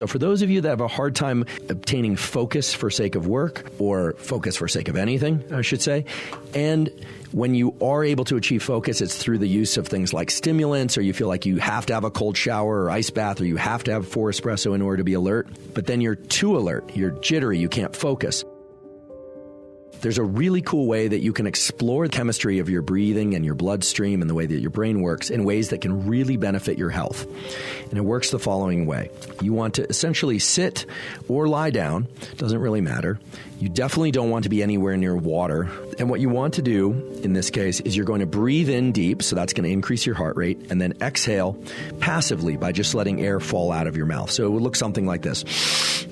So for those of you that have a hard time obtaining focus for sake of work, or focus for sake of anything, I should say, and when you are able to achieve focus, it's through the use of things like stimulants, or you feel like you have to have a cold shower or ice bath, or you have to have 4 espresso in order to be alert, but then you're too alert, you're jittery, you can't focus. There's a really cool way that you can explore the chemistry of your breathing and your bloodstream and the way that your brain works in ways that can really benefit your health. And it works the following way. You want to essentially sit or lie down, doesn't really matter. You definitely don't want to be anywhere near water. And what you want to do in this case is you're going to breathe in deep, so that's going to increase your heart rate, and then exhale passively by just letting air fall out of your mouth. So it would look something like this.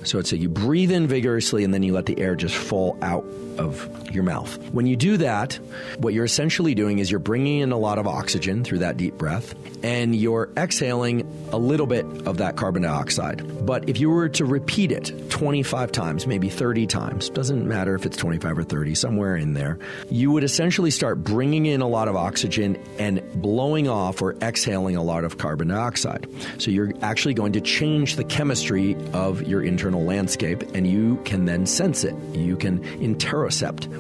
So it's you breathe in vigorously and then you let the air just fall out of your mouth. When you do that, what you're essentially doing is you're bringing in a lot of oxygen through that deep breath, and you're exhaling a little bit of that carbon dioxide. But if you were to repeat it 25 times, maybe 30 times, doesn't matter if it's 25 or 30, somewhere in there, you would essentially start bringing in a lot of oxygen and blowing off or exhaling a lot of carbon dioxide. So you're actually going to change the chemistry of your internal landscape, and you can then sense it. You can interocept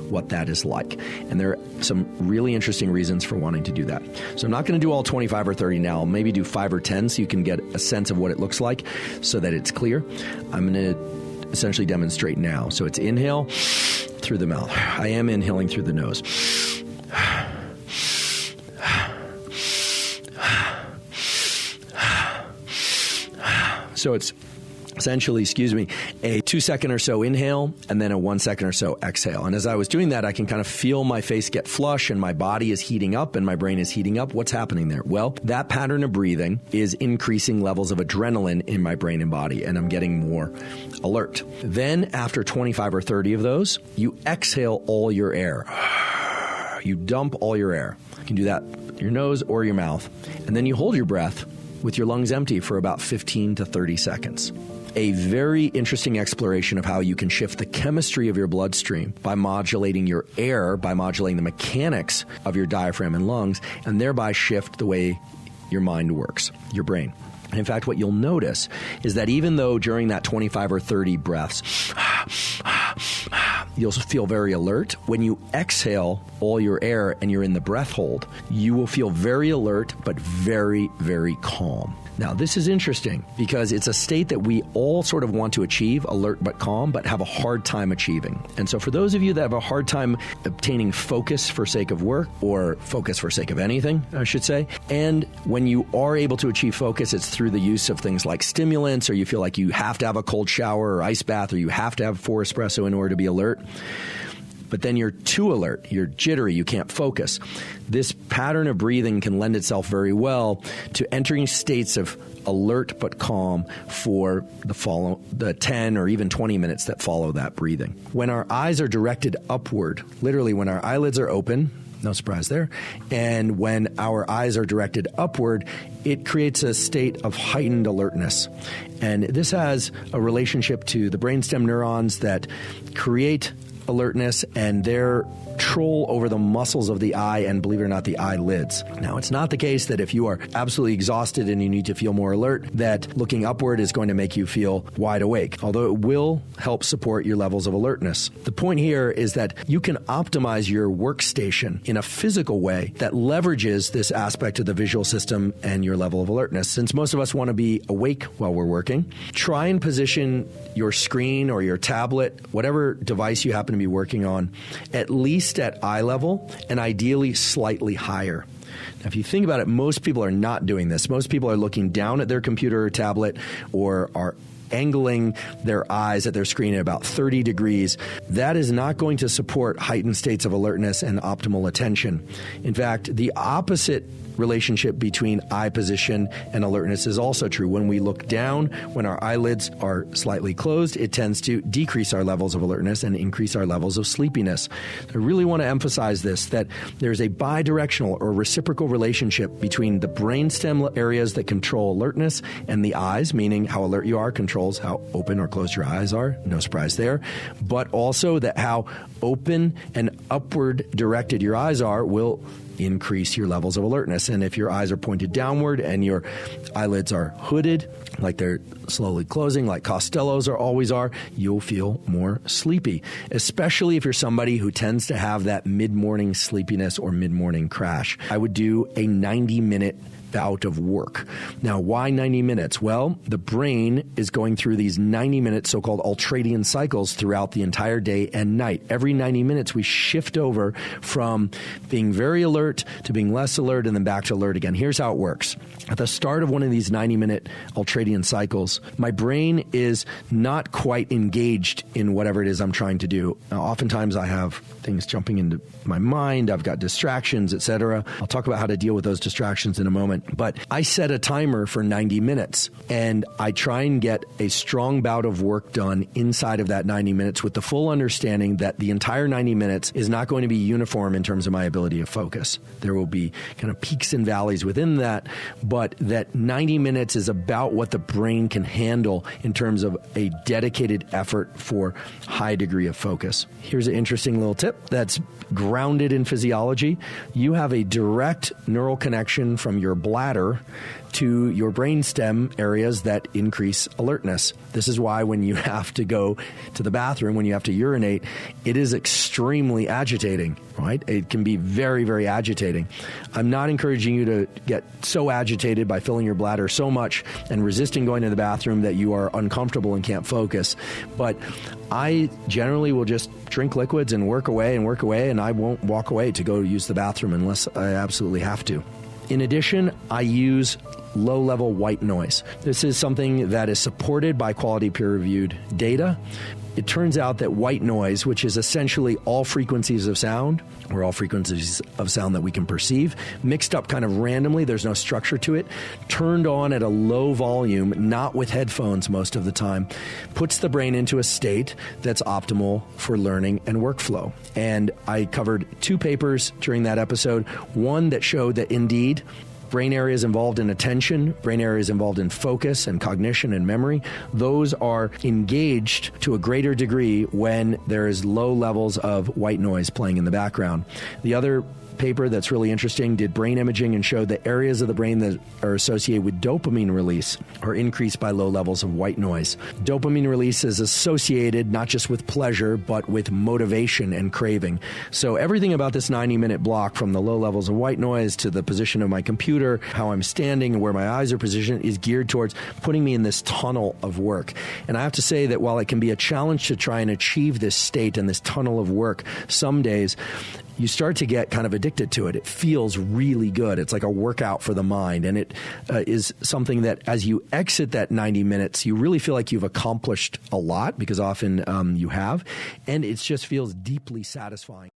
what that is like. And there are some really interesting reasons for wanting to do that. So I'm not going to do all 25 or 30 now. I'll maybe do 5 or 10 so you can get a sense of what it looks like so that it's clear. I'm going to essentially demonstrate now. So it's inhale through the mouth. I am inhaling through the nose. So it's essentially, a 2-second or so inhale and then a 1 second or so exhale. And as I was doing that, I can kind of feel my face get flush and my body is heating up and my brain is heating up. What's happening there? Well, that pattern of breathing is increasing levels of adrenaline in my brain and body, and I'm getting more alert. Then after 25 or 30 of those, you exhale all your air. You dump all your air. You can do that with your nose or your mouth. And then you hold your breath with your lungs empty for about 15 to 30 seconds. A very interesting exploration of how you can shift the chemistry of your bloodstream by modulating your air, by modulating the mechanics of your diaphragm and lungs, and thereby shift the way your mind works, your brain. And in fact, what you'll notice is that even though during that 25 or 30 breaths, you'll feel very alert, when you exhale all your air and you're in the breath hold, you will feel very alert but very, very calm. Now, this is interesting because it's a state that we all sort of want to achieve, alert but calm, but have a hard time achieving. And so for those of you that have a hard time obtaining focus for sake of work, or focus for sake of anything, I should say, and when you are able to achieve focus, it's through the use of things like stimulants, or you feel like you have to have a cold shower or ice bath, or you have to have 4 espresso in order to be alert, but then you're too alert, you're jittery, you can't focus. This pattern of breathing can lend itself very well to entering states of alert but calm for the 10 or even 20 minutes that follow that breathing. When our eyes are directed upward, literally when our eyelids are open, no surprise there, and when our eyes are directed upward, it creates a state of heightened alertness. And this has a relationship to the brainstem neurons that create alertness and their control over the muscles of the eye and, believe it or not, the eyelids. Now, it's not the case that if you are absolutely exhausted and you need to feel more alert, that looking upward is going to make you feel wide awake, although it will help support your levels of alertness. The point here is that you can optimize your workstation in a physical way that leverages this aspect of the visual system and your level of alertness. Since most of us want to be awake while we're working, try and position your screen or your tablet, whatever device you happen to be working on, at least at eye level and ideally slightly higher. Now, if you think about it, most people are not doing this. Most people are looking down at their computer or tablet or are angling their eyes at their screen at about 30 degrees. That is not going to support heightened states of alertness and optimal attention. In fact, the opposite relationship between eye position and alertness is also true. When we look down, when our eyelids are slightly closed, it tends to decrease our levels of alertness and increase our levels of sleepiness. I really want to emphasize this, that there's a bidirectional or reciprocal relationship between the brainstem areas that control alertness and the eyes, meaning how alert you are controls how open or closed your eyes are. No surprise there. But also that how open and upward directed your eyes are will increase your levels of alertness. And if your eyes are pointed downward and your eyelids are hooded, like they're slowly closing, like Costello's always are, you'll feel more sleepy, especially if you're somebody who tends to have that mid-morning sleepiness or mid-morning crash. I would do a 90-minute bout of work. Now, why 90 minutes? Well, the brain is going through these 90-minute so-called ultradian cycles throughout the entire day and night. Every 90 minutes, we shift over from being very alert to being less alert and then back to alert again. Here's how it works. At the start of one of these 90-minute ultradian cycles, my brain is not quite engaged in whatever it is I'm trying to do. Now, oftentimes I have things jumping into my mind. I've got distractions, etc. I'll talk about how to deal with those distractions in a moment. But I set a timer for 90 minutes, and I try and get a strong bout of work done inside of that 90 minutes with the full understanding that the entire 90 minutes is not going to be uniform in terms of my ability to focus. There will be kind of peaks and valleys within that, but that 90 minutes is about what the brain can handle in terms of a dedicated effort for high degree of focus. Here's an interesting little tip that's grounded in physiology. You have a direct neural connection from your bladder to your brainstem areas that increase alertness. This is why when you have to go to the bathroom, when you have to urinate, it is extremely agitating, right? It can be very, very agitating. I'm not encouraging you to get so agitated by filling your bladder so much and resisting going to the bathroom that you are uncomfortable and can't focus. But I generally will just drink liquids and work away, and I won't walk away to go use the bathroom unless I absolutely have to. In addition, I use low-level white noise. This is something that is supported by quality peer-reviewed data. It turns out that white noise, which is essentially all frequencies of sound, or all frequencies of sound that we can perceive, mixed up kind of randomly, there's no structure to it, turned on at a low volume, not with headphones most of the time, puts the brain into a state that's optimal for learning and workflow. And I covered 2 papers during that episode, one that showed that indeed, brain areas involved in attention, brain areas involved in focus and cognition and memory, those are engaged to a greater degree when there is low levels of white noise playing in the background. The other paper that's really interesting did brain imaging and showed that areas of the brain that are associated with dopamine release are increased by low levels of white noise. Dopamine release is associated not just with pleasure, but with motivation and craving. So everything about this 90-minute block, from the low levels of white noise to the position of my computer, how I'm standing and where my eyes are positioned, is geared towards putting me in this tunnel of work. And I have to say that while it can be a challenge to try and achieve this state and this tunnel of work, some days you start to get kind of addicted to it. It feels really good. It's like a workout for the mind. And it is something that as you exit that 90 minutes, you really feel like you've accomplished a lot, because often you have. And it just feels deeply satisfying.